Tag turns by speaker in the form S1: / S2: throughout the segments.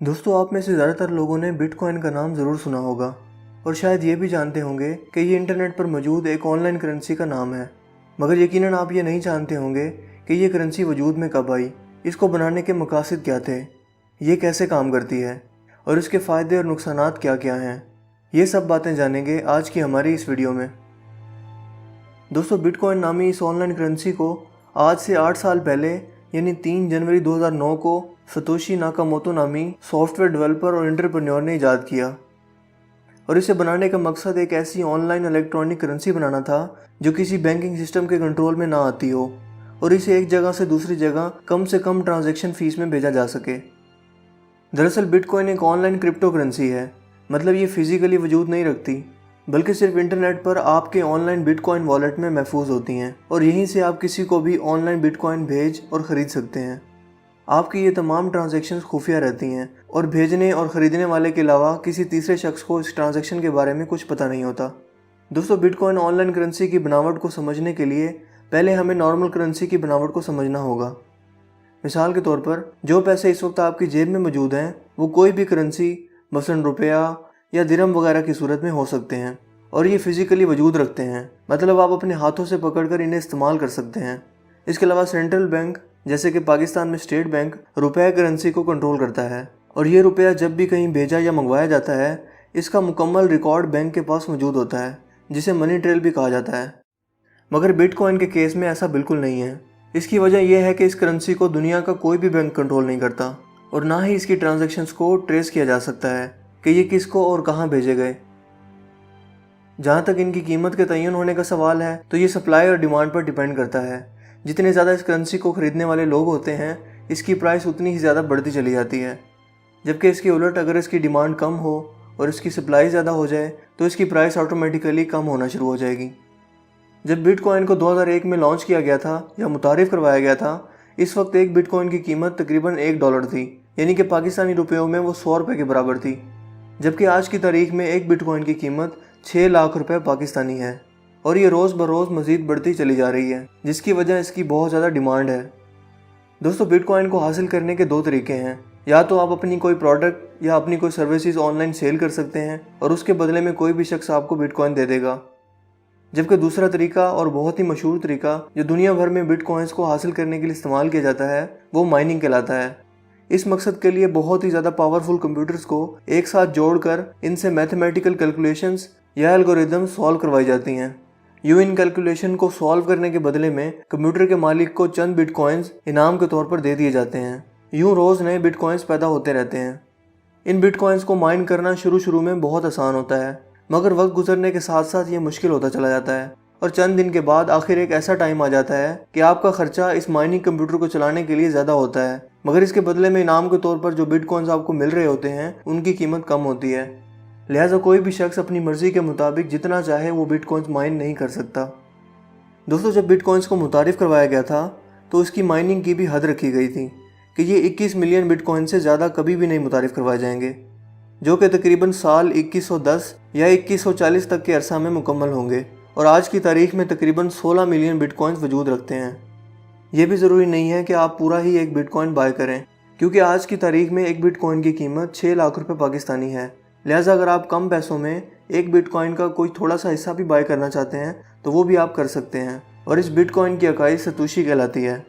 S1: दोस्तों, आप में से ज़्यादातर लोगों ने बिटकॉइन का नाम ज़रूर सुना होगा और शायद ये भी जानते होंगे कि ये इंटरनेट पर मौजूद एक ऑनलाइन करेंसी का नाम है। मगर यकीनन आप ये नहीं जानते होंगे कि ये करेंसी वजूद में कब आई, इसको बनाने के मकासद क्या थे, ये कैसे काम करती है और इसके फ़ायदे और नुकसानात क्या क्या हैं। ये सब बातें जानेंगे आज की हमारी इस वीडियो में। दोस्तों, बिटकॉइन नामी इस ऑनलाइन करेंसी को आज से 8 साल पहले यानी 3 जनवरी 2009 को सतोशी नाकामोटो नामी सॉफ्टवेयर डेवलपर और एंटरप्रेन्योर ने इजाद किया। और इसे बनाने का मकसद एक ऐसी ऑनलाइन इलेक्ट्रॉनिक करेंसी बनाना था जो किसी बैंकिंग सिस्टम के कंट्रोल में ना आती हो और इसे एक जगह से दूसरी जगह कम से कम ट्रांजैक्शन फीस में भेजा जा सके। दरअसल बिटकॉइन एक ऑनलाइन क्रिप्टो करेंसी है, मतलब ये फिजिकली वजूद नहीं रखती बल्कि सिर्फ इंटरनेट पर आपके ऑनलाइन बिटकॉइन वॉलेट में महफूज होती हैं और यहीं से आप किसी को भी ऑनलाइन बिटकॉइन भेज और ख़रीद सकते हैं। आपकी ये तमाम ट्रांजैक्शंस खुफिया रहती हैं और भेजने और ख़रीदने वाले के अलावा किसी तीसरे शख्स को इस ट्रांजैक्शन के बारे में कुछ पता नहीं होता। दोस्तों, बिटकॉइन ऑनलाइन करेंसी की बनावट को समझने के लिए पहले हमें नॉर्मल करेंसी की बनावट को समझना होगा। मिसाल के तौर पर जो पैसे इस वक्त आपकी जेब में मौजूद हैं वो कोई भी करेंसी मसलन रुपया या दिरहम वगैरह की सूरत में हो सकते हैं और ये फिजिकली वजूद रखते हैं, मतलब आप अपने हाथों से पकड़कर इन्हें इस्तेमाल कर सकते हैं। इसके अलावा सेंट्रल बैंक जैसे कि पाकिस्तान में स्टेट बैंक रुपया करेंसी को कंट्रोल करता है और ये रुपया जब भी कहीं भेजा या मंगवाया जाता है इसका मुकम्मल रिकॉर्ड बैंक के पास मौजूद होता है, जिसे मनी ट्रेल भी कहा जाता है। मगर बिटकॉइन के केस में ऐसा बिल्कुल नहीं है। इसकी वजह यह है कि इस करेंसी को दुनिया का कोई भी बैंक कंट्रोल नहीं करता और ना ही इसकी ट्रांजैक्शंस को ट्रेस किया जा सकता है कि ये किसको और कहाँ भेजे गए। जहाँ तक इनकी कीमत के तयन होने का सवाल है तो ये सप्लाई और डिमांड पर डिपेंड करता है। जितने ज़्यादा इस करेंसी को ख़रीदने वाले लोग होते हैं इसकी प्राइस उतनी ही ज़्यादा बढ़ती चली जाती है, जबकि इसके उलट अगर इसकी डिमांड कम हो और इसकी सप्लाई ज़्यादा हो जाए तो इसकी प्राइस ऑटोमेटिकली कम होना शुरू हो जाएगी। जब बिटकॉइन को 2001 में लॉन्च किया गया था या मुतारिफ़ करवाया गया था, इस वक्त एक बिटकॉइन की कीमत तकरीबन $1 थी, यानी कि पाकिस्तानी रुपयों में वो 100 रुपये के बराबर थी। जबकि आज की तारीख में एक बिटकॉइन की कीमत 6 लाख रुपए पाकिस्तानी है और ये रोज़ बरोज़ मज़ीद बढ़ती चली जा रही है, जिसकी वजह इसकी बहुत ज़्यादा डिमांड है। दोस्तों, बिटकॉइन को हासिल करने के 2 तरीके हैं। या तो आप अपनी कोई प्रोडक्ट या अपनी कोई सर्विसेज ऑनलाइन सेल कर सकते हैं और उसके बदले में कोई भी शख्स आपको बिटकॉइन दे देगा। जबकि दूसरा तरीका और बहुत ही मशहूर तरीका जो दुनिया भर में बिटकॉइंस को हासिल करने के लिए इस्तेमाल किया जाता है वो माइनिंग कहलाता है। इस मकसद के लिए बहुत ही ज़्यादा पावरफुल कंप्यूटर्स को एक साथ जोड़कर इनसे मैथमेटिकल कैलकुलेशंस या एल्गोरिदम सॉल्व करवाई जाती हैं। यूं इन कैलकुलेशन को सॉल्व करने के बदले में कंप्यूटर के मालिक को चंद बिटकॉइंस इनाम के तौर पर दे दिए जाते हैं। यूं रोज़ नए बिटकॉइंस पैदा होते रहते हैं। इन बिटकॉइंस को माइन करना शुरू में बहुत आसान होता है, मगर वक्त गुजरने के साथ साथ ये मुश्किल होता चला जाता है और चंद दिन के बाद आखिर एक ऐसा टाइम आ जाता है कि आपका खर्चा इस माइनिंग कंप्यूटर को चलाने के लिए ज़्यादा होता है, मगर इसके बदले में इनाम के तौर पर जो बिटकॉइंस आपको मिल रहे होते हैं उनकी कीमत कम होती है। लिहाजा कोई भी शख्स अपनी मर्ज़ी के मुताबिक जितना चाहे वो बिटकॉइंस माइन नहीं कर सकता। दोस्तों, जब बिटकॉइंस को मुतारिफ़ करवाया गया था तो इसकी माइनिंग की भी हद रखी गई थी कि ये 21 मिलियन बिटकॉइन से ज़्यादा कभी भी नहीं मुतारिफ़ करवाए जाएंगे, जो कि तकरीबन साल 2110 या 2140 तक के अरसा में मुकम्मल होंगे और आज की तारीख में तकरीबन 16 मिलियन बिटकॉइंस वजूद रखते हैं। ये भी ज़रूरी नहीं है कि आप पूरा ही एक बिटकॉइन बाय करें, क्योंकि आज की तारीख में एक बिटकॉइन की कीमत 6 लाख रुपए पाकिस्तानी है। लिहाजा अगर आप कम पैसों में एक बिटकॉइन का कोई थोड़ा सा हिस्सा भी बाय करना चाहते हैं तो वो भी आप कर सकते हैं और इस बिटकॉइन की इकाई सतोशी कहलाती है।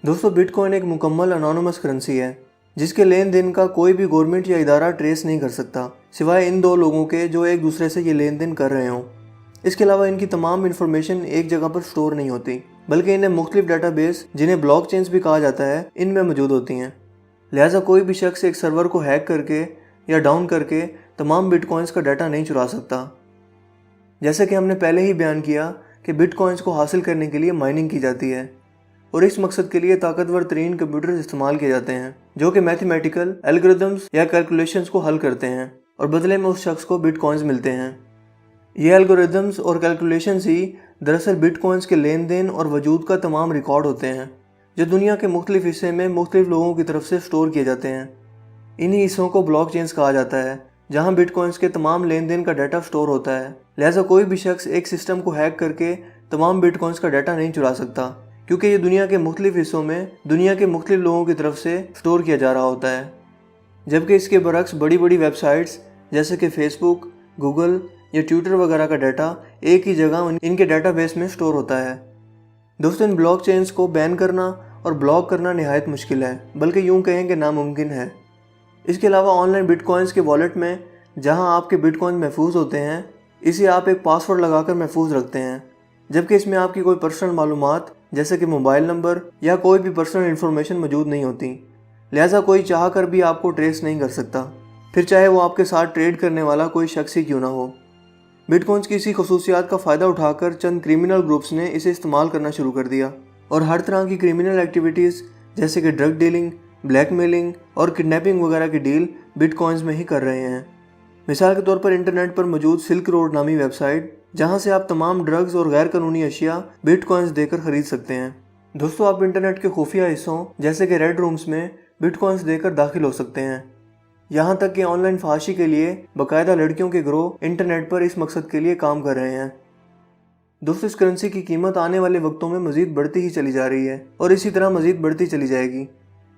S1: दोस्तों, बिटकॉइन एक मुकम्मल अनोनिमस करेंसी है जिसके लेन देन का कोई भी गवर्नमेंट या इदारा ट्रेस नहीं कर सकता सिवाय इन 2 लोगों के जो एक दूसरे से ये लेन देन कर रहे हों। इसके अलावा इनकी तमाम इन्फॉर्मेशन एक जगह पर स्टोर नहीं होती, बल्कि इन्हें मुख्तलिफ डाटाबेस जिन्हें ब्लॉकचेन्स भी कहा जाता है इनमें मौजूद होती हैं। लिहाजा कोई भी शख्स एक सर्वर को हैक करके या डाउन करके तमाम बिटकॉइंस का डाटा नहीं चुरा सकता। जैसे कि हमने पहले ही बयान किया कि बिटकॉइंस को हासिल करने के लिए माइनिंग की जाती है और इस मकसद के लिए ताकतवर तरीन कंप्यूटर्स इस्तेमाल किए जाते हैं जो कि मैथमेटिकल एल्गोरिदम्स या कैलकुलेशंस को हल करते हैं और बदले में उस शख्स को बिटकॉइंस मिलते हैं। ये एल्गोरिदम्स और कैलकुलेशंस ही दरअसल बिटकॉइंस के लेन देन और वजूद का तमाम रिकॉर्ड होते हैं जो दुनिया के मुख्तलिफ हिस्से में मुख्तलिफ लोगों की तरफ से स्टोर किए जाते हैं। इन्हीं हिस्सों को ब्लॉकचेन्स कहा जाता है जहां बिटकॉइंस के तमाम लेन देन का डाटा स्टोर होता है। लिहाजा कोई भी शख्स एक सिस्टम को हैक करके तमाम बिटकॉइंस का डाटा नहीं चुरा सकता, क्योंकि ये दुनिया के मुख्तलिफ हिस्सों में दुनिया के मुख्तलिफ लोगों की तरफ से स्टोर किया जा रहा होता है। जबकि इसके बरक्स बड़ी बड़ी वेबसाइट्स जैसे कि फेसबुक, गूगल या ट्विटर वगैरह का डाटा एक ही जगह इनके डाटाबेस में स्टोर होता है। दोस्तों, इन ब्लॉकचेन्स को बैन करना और ब्लॉक करना निहायत मुश्किल है, बल्कि यूँ कहें कि नामुमकिन है। इसके अलावा ऑनलाइन बिटकॉइंस के वॉलेट में जहां आपके बिटकॉइन महफूज होते हैं, इसे आप एक पासवर्ड लगाकर महफूज रखते हैं, जबकि इसमें आपकी कोई पर्सनल मालूमात जैसे कि मोबाइल नंबर या कोई भी पर्सनल इन्फॉर्मेशन मौजूद नहीं होती। लिहाजा कोई चाह कर भी आपको ट्रेस नहीं कर सकता, फिर चाहे वो आपके साथ ट्रेड करने वाला कोई शख्स ही क्यों ना हो। बिटकॉइंस की इसी खसूसियात का फ़ायदा उठाकर चंद क्रिमिनल ग्रुप्स ने इसे इस्तेमाल करना शुरू कर दिया और हर तरह की क्रिमिनल एक्टिविटीज़ जैसे कि ड्रग डीलिंग, ब्लैकमेलिंग और किडनैपिंग वगैरह की डील बिटकॉइंस में ही कर रहे हैं। मिसाल के तौर पर इंटरनेट पर मौजूद सिल्क रोड नामी वेबसाइट, जहां से आप तमाम ड्रग्स और गैर कानूनी अशिया बिटकॉइंस देकर खरीद सकते हैं। दोस्तों, आप इंटरनेट के खुफिया हिस्सों जैसे कि रेड रूम्स में बिटकॉइंस देकर दाखिल हो सकते हैं। यहाँ तक कि ऑनलाइन फहाशी के लिए बाकायदा लड़कियों के गिरोह इंटरनेट पर इस मकसद के लिए काम कर रहे हैं। दोस्तों, इस करेंसी की कीमत आने वाले वक्तों में मज़ीद बढ़ती ही चली जा रही है और इसी तरह मज़ीद बढ़ती चली जाएगी,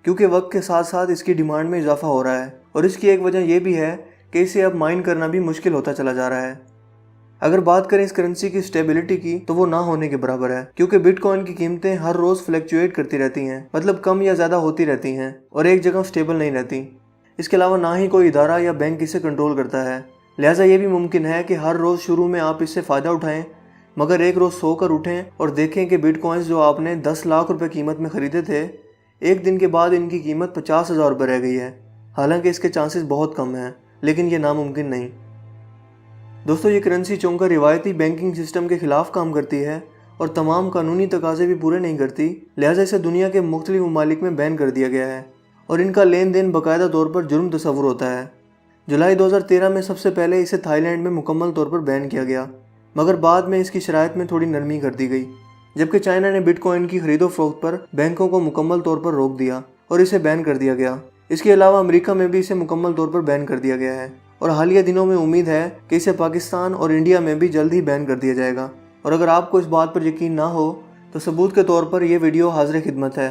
S1: क्योंकि वक्त के साथ साथ इसकी डिमांड में इजाफा हो रहा है। और इसकी एक वजह यह भी है कि इसे अब माइन करना भी मुश्किल होता चला जा रहा है। अगर बात करें इस करेंसी की स्टेबिलिटी की, तो वो ना होने के बराबर है, क्योंकि बिटकॉइन की कीमतें हर रोज़ फ्लक्चुएट करती रहती हैं, मतलब कम या ज़्यादा होती रहती हैं और एक जगह स्टेबल नहीं रहती। इसके अलावा ना ही कोई इदारा या बैंक इसे कंट्रोल करता है। लिहाजा ये भी मुमकिन है कि हर रोज़ शुरू में आप इससे फ़ायदा उठाएं, मगर एक रोज़ सोकर उठें और देखें कि बिटकॉइंस जो आपने 10 लाख रुपए कीमत में ख़रीदे थे, एक दिन के बाद इनकी कीमत 50,000 रुपये रह गई है। हालांकि इसके चांसेस बहुत कम हैं, लेकिन ये नामुमकिन नहीं। दोस्तों, ये करेंसी चूँकि रिवायती बैंकिंग सिस्टम के ख़िलाफ़ काम करती है और तमाम कानूनी तकाज़े भी पूरे नहीं करती, लिहाजा इसे दुनिया के मुख्तलिफ ममालिक में बैन कर दिया गया है और इनका लेन देन बाकायदा तौर पर जुर्म तस्वुर होता है। जुलाई 2013 में सबसे पहले इसे थाईलैंड में मुकम्मल तौर पर बैन किया गया, मगर बाद में इसकी शराइत में थोड़ी नरमी कर दी गई, जबकि चाइना ने बिटकॉइन की खरीदो फरोख्त पर बैंकों को मुकम्मल तौर पर रोक दिया और इसे बैन कर दिया गया। इसके अलावा अमेरिका में भी इसे मुकम्मल तौर पर बैन कर दिया गया है और हालिया दिनों में उम्मीद है कि इसे पाकिस्तान और इंडिया में भी जल्द ही बैन कर दिया जाएगा। और अगर आपको इस बात पर यकीन ना हो तो सबूत के तौर पर यह वीडियो हाजिर खिदमत है।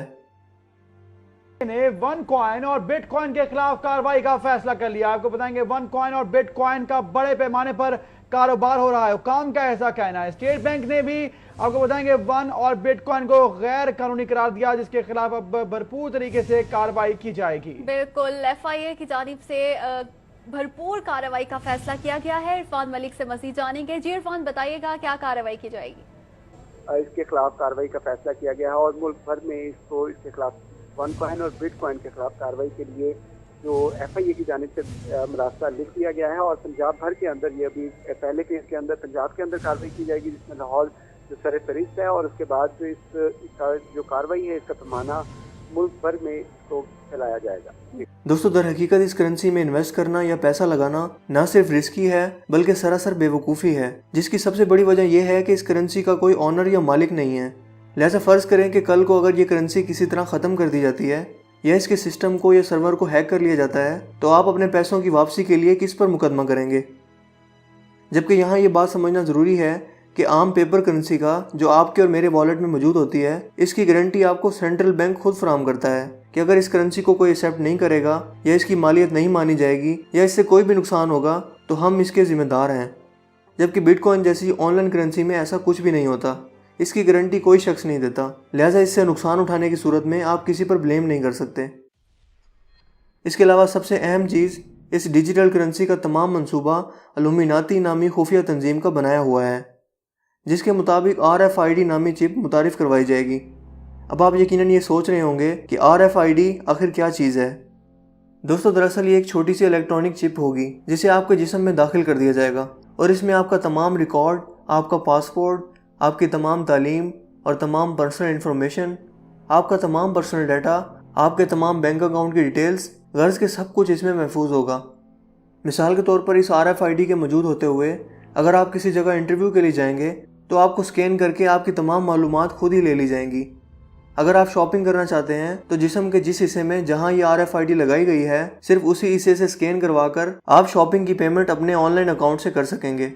S2: ने वन कॉइन और बिटकॉइन के खिलाफ कार्रवाई का फैसला कर लिया। आपको बताएंगे वन कॉइन और बिटकॉइन का बड़े पैमाने पर कारोबार हो रहा है। हुकाम का ऐसा कहना है। स्टेट बैंक ने भी आपको बताएंगे वन और बिटकॉइन को गैर कानूनी करार दिया, जिसके खिलाफ अब भरपूर तरीके से कार्रवाई की जाएगी।
S3: बिल्कुल, FIA की जानिब से भरपूर कार्रवाई का फैसला किया गया है। इरफान मलिक से मज़ीद जानेंगे। जी इरफान, बताइएगा क्या कार्रवाई की जाएगी?
S4: इसके खिलाफ कार्रवाई का फैसला किया गया है और मुल्क भर में इसके खिलाफ वन कॉइन और बिटकॉइन के खिलाफ कार्रवाई के लिए जो FIA की जानिब से मुरास्ता लिख दिया गया है और पंजाब भर के अंदर ये अभी पहले केस के अंदर पंजाब के अंदर कार्रवाई की जाएगी, जिसमें लाहौर जो सर फहरिस्त है, और उसके बाद जो इसका जो कार्रवाई है इसका पैमाना मुल्क भर में इसको फैलाया जाएगा।
S1: दोस्तों, दर हकीकत इस करेंसी में इन्वेस्ट करना या पैसा लगाना ना सिर्फ रिस्की है बल्कि सरासर बेवकूफ़ी है, जिसकी सबसे बड़ी वजह यह है कि इस करेंसी का कोई ऑनर या मालिक नहीं है। लिहाजा फ़र्ज़ करें कि कल को अगर ये करेंसी किसी तरह ख़त्म कर दी जाती है या इसके सिस्टम को या सर्वर को हैक कर लिया जाता है, तो आप अपने पैसों की वापसी के लिए किस पर मुकदमा करेंगे? जबकि यहाँ ये बात समझना ज़रूरी है कि आम पेपर करेंसी का जो आपके और मेरे वॉलेट में मौजूद होती है, इसकी गारंटी आपको सेंट्रल बैंक खुद फराहम करता है कि अगर इस करेंसी को कोई एक्सेप्ट नहीं करेगा या इसकी मालियत नहीं मानी जाएगी या इससे कोई भी नुकसान होगा तो हम इसके ज़िम्मेदार हैं। जबकि बिटकॉइन जैसी ऑनलाइन करेंसी में ऐसा कुछ भी नहीं होता, इसकी गारंटी कोई शख्स नहीं देता। लिहाजा इससे नुकसान उठाने की सूरत में आप किसी पर ब्लेम नहीं कर सकते। इसके अलावा सबसे अहम चीज़, इस डिजिटल करेंसी का तमाम मंसूबा इल्यूमिनाती नामी खुफिया तंजीम का बनाया हुआ है, जिसके मुताबिक RFID नामी चिप मुतारिफ करवाई जाएगी। अब आप यकीनन ये सोच रहे होंगे कि RFID आखिर क्या चीज़ है। दोस्तों, दरअसल ये एक छोटी सी इलेक्ट्रॉनिक चिप होगी जिसे आपके जिस्म में दाखिल कर दिया जाएगा और इसमें आपका तमाम रिकॉर्ड, आपका पासपोर्ट, आपकी तमाम तालीम और तमाम पर्सनल इन्फॉर्मेशन, आपका तमाम पर्सनल डाटा, आपके तमाम बैंक अकाउंट की डिटेल्स, गर्ज के सब कुछ इसमें महफूज होगा। मिसाल के तौर पर इस RFID के मौजूद होते हुए अगर आप किसी जगह इंटरव्यू के लिए जाएंगे तो आपको स्कैन करके आपकी तमाम मालूमात खुद ही ले ली जाएंगी। अगर आप शॉपिंग करना चाहते हैं तो जिस्म के जिस हिस्से में जहां ये RFID लगाई गई है, सिर्फ उसी हिस्से से स्कैन करवाकर आप शॉपिंग की पेमेंट अपने ऑनलाइन अकाउंट से कर सकेंगे।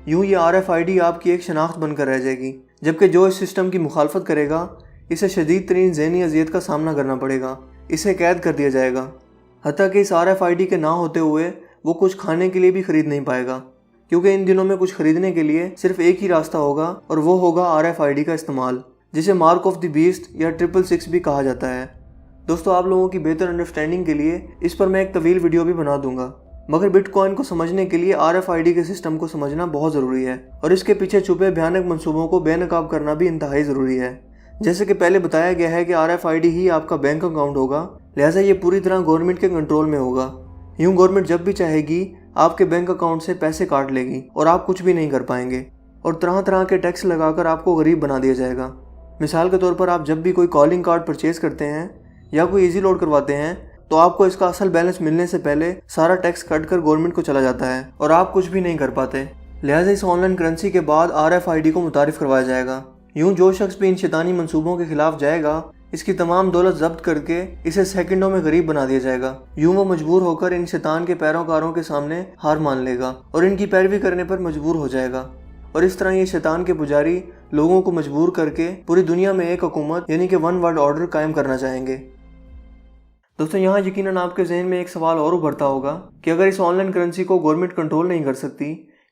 S1: यूँ ये RFID आपकी एक शनाख्त बनकर रह जाएगी, जबकि जो इस सिस्टम की मुखालफत करेगा इसे शदीद तरीन ज़हनी अजियत का सामना करना पड़ेगा, इसे कैद कर दिया जाएगा। हत्ता कि इस RFID के ना होते हुए वो कुछ खाने के लिए भी खरीद नहीं पाएगा, क्योंकि इन दिनों में कुछ खरीदने के लिए सिर्फ एक ही रास्ता होगा और वो होगा RFID का इस्तेमाल, जिसे मार्क ऑफ द बीस्ट या 666 भी कहा जाता है। दोस्तों, आप लोगों की बेहतर अंडरस्टैंडिंग के लिए इस पर मैं एक तवील वीडियो भी बना दूंगा, मगर बिटकॉइन को समझने के लिए RFID के सिस्टम को समझना बहुत ज़रूरी है और इसके पीछे छुपे भयानक मंसूबों को बेनकाब करना भी इंतहाई ज़रूरी है। जैसे कि पहले बताया गया है कि RFID ही आपका बैंक अकाउंट होगा, लिहाजा ये पूरी तरह गवर्नमेंट के कंट्रोल में होगा। यूँ गवर्नमेंट जब भी चाहेगी आपके बैंक अकाउंट से पैसे काट लेगी और आप कुछ भी नहीं कर पाएंगे और तरह तरह के टैक्स लगाकर आपको गरीब बना दिया जाएगा। मिसाल के तौर पर आप जब भी कोई कॉलिंग कार्ड परचेज करते हैं या कोई ईजी लोड करवाते हैं तो आपको इसका असल बैलेंस मिलने से पहले सारा टैक्स कट कर गवर्नमेंट को चला जाता है और आप कुछ भी नहीं कर पाते। लिहाजा इस ऑनलाइन करेंसी के बाद RFID को मुतारिफ करवाया जाएगा। यूं जो शख्स भी इन शैतानी मंसूबों के खिलाफ जाएगा, इसकी तमाम दौलत जब्त करके इसे सेकंडों में गरीब बना दिया जाएगा। यूं वो मजबूर होकर इन शैतान के पैरोकारों के सामने हार मान लेगा और इनकी पैरवी करने पर मजबूर हो जाएगा और इस तरह ये शैतान के पुजारी लोगों को मजबूर करके पूरी दुनिया में एक हुकूमत यानी कि वन वर्ल्ड ऑर्डर कायम करना चाहेंगे। दोस्तों, यहाँ यकीनन आपके जहन में एक सवाल और उभरता होगा कि अगर इस ऑनलाइन करेंसी को गवर्नमेंट कंट्रोल नहीं कर सकती,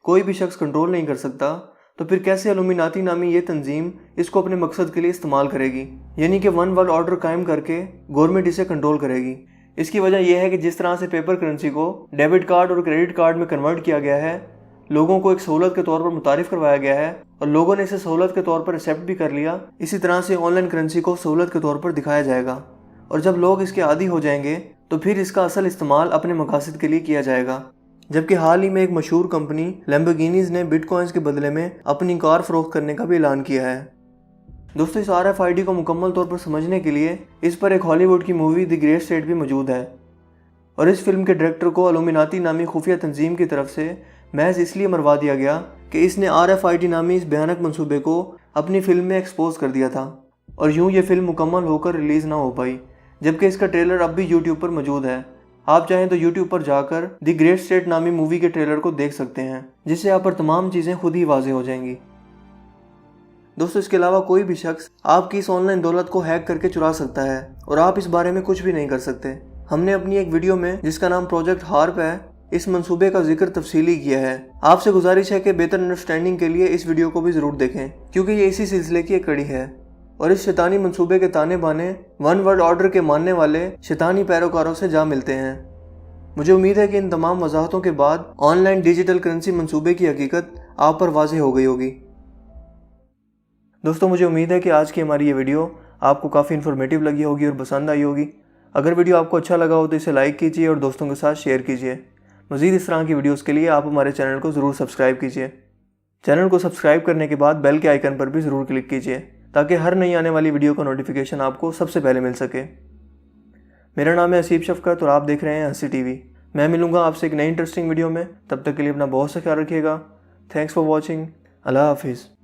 S1: कोई भी शख्स कंट्रोल नहीं कर सकता, तो फिर कैसे इल्यूमिनाती नामी ये तंजीम इसको अपने मकसद के लिए इस्तेमाल करेगी, यानी कि वन वर्ल्ड ऑर्डर कायम करके गवर्नमेंट इसे कंट्रोल करेगी। इसकी वजह यह है कि जिस तरह से पेपर करेंसी को डेबिट कार्ड और क्रेडिट कार्ड में कन्वर्ट किया गया है, लोगों को एक सहूलत के तौर पर मुतारिफ करवाया गया है और लोगों ने इसे सहूलत के तौर पर एक्सेप्ट भी कर लिया, इसी तरह से ऑनलाइन करेंसी को सहूलत के तौर पर दिखाया जाएगा और जब लोग इसके आदी हो जाएंगे तो फिर इसका असल इस्तेमाल अपने मकासद के लिए किया जाएगा। जबकि हाल ही में एक मशहूर कंपनी लैम्बोर्गिनीज ने बिटकॉइंस के बदले में अपनी कार फरोख्त करने का भी ऐलान किया है। दोस्तों, इस RFID को मुकम्मल तौर पर समझने के लिए इस पर एक हॉलीवुड की मूवी द ग्रेट स्टेट भी मौजूद है और इस फिल्म के डायरेक्टर को इल्यूमिनाती नामी खुफिया तंजीम की तरफ से महज इसलिए मरवा दिया गया कि इसने RFID नामी इस भयानक मंसूबे को अपनी फिल्म में एक्सपोज कर दिया था और यूँ ये फिल्म मुकम्मल होकर रिलीज़ ना हो पाई, जबकि इसका ट्रेलर अब भी यूट्यूब पर मौजूद है। आप चाहें तो यूट्यूब पर जाकर द ग्रेट स्टेट नामी मूवी के ट्रेलर को देख सकते हैं, जिससे आप पर तमाम चीज़ें खुद ही वाज़ेह हो जाएंगी। दोस्तों, इसके अलावा कोई भी शख्स आपकी इस ऑनलाइन दौलत को हैक करके चुरा सकता है और आप इस बारे में कुछ भी नहीं कर सकते। हमने अपनी एक वीडियो में, जिसका नाम प्रोजेक्ट हार्प है, इस मंसूबे का जिक्र तफसीली किया है। आपसे गुजारिश है कि बेहतर अंडरस्टैंडिंग के लिए इस वीडियो को भी ज़रूर देखें, क्योंकि ये इसी सिलसिले की एक कड़ी है और इस शैतानी मंसूबे के ताने बाने वन वर्ल्ड ऑर्डर के मानने वाले शैतानी पैरोकारों से जा मिलते हैं। मुझे उम्मीद है कि इन तमाम वजाहतों के बाद ऑनलाइन डिजिटल करेंसी मंसूबे की हकीकत आप पर वाज़ेह हो गई होगी। दोस्तों, मुझे उम्मीद है कि आज की हमारी ये वीडियो आपको काफ़ी इन्फॉर्मेटिव लगी होगी और पसंद आई होगी। अगर वीडियो आपको अच्छा लगा हो तो इसे लाइक कीजिए और दोस्तों के साथ शेयर कीजिए। मज़ीद इस तरह की वीडियोज़ के लिए आप हमारे चैनल को ज़रूर सब्सक्राइब कीजिए। चैनल को सब्सक्राइब करने के बाद बेल के आइकन पर भी ज़रूर क्लिक कीजिए, ताकि हर नई आने वाली वीडियो का नोटिफिकेशन आपको सबसे पहले मिल सके। मेरा नाम है हसीब शफ़क़त और आप देख रहे हैं हंसी टीवी। मैं मिलूंगा आपसे एक नई इंटरेस्टिंग वीडियो में। तब तक के लिए अपना बहुत सा ख्याल रखिएगा। Thanks for watching. अल्लाह हाफिज़।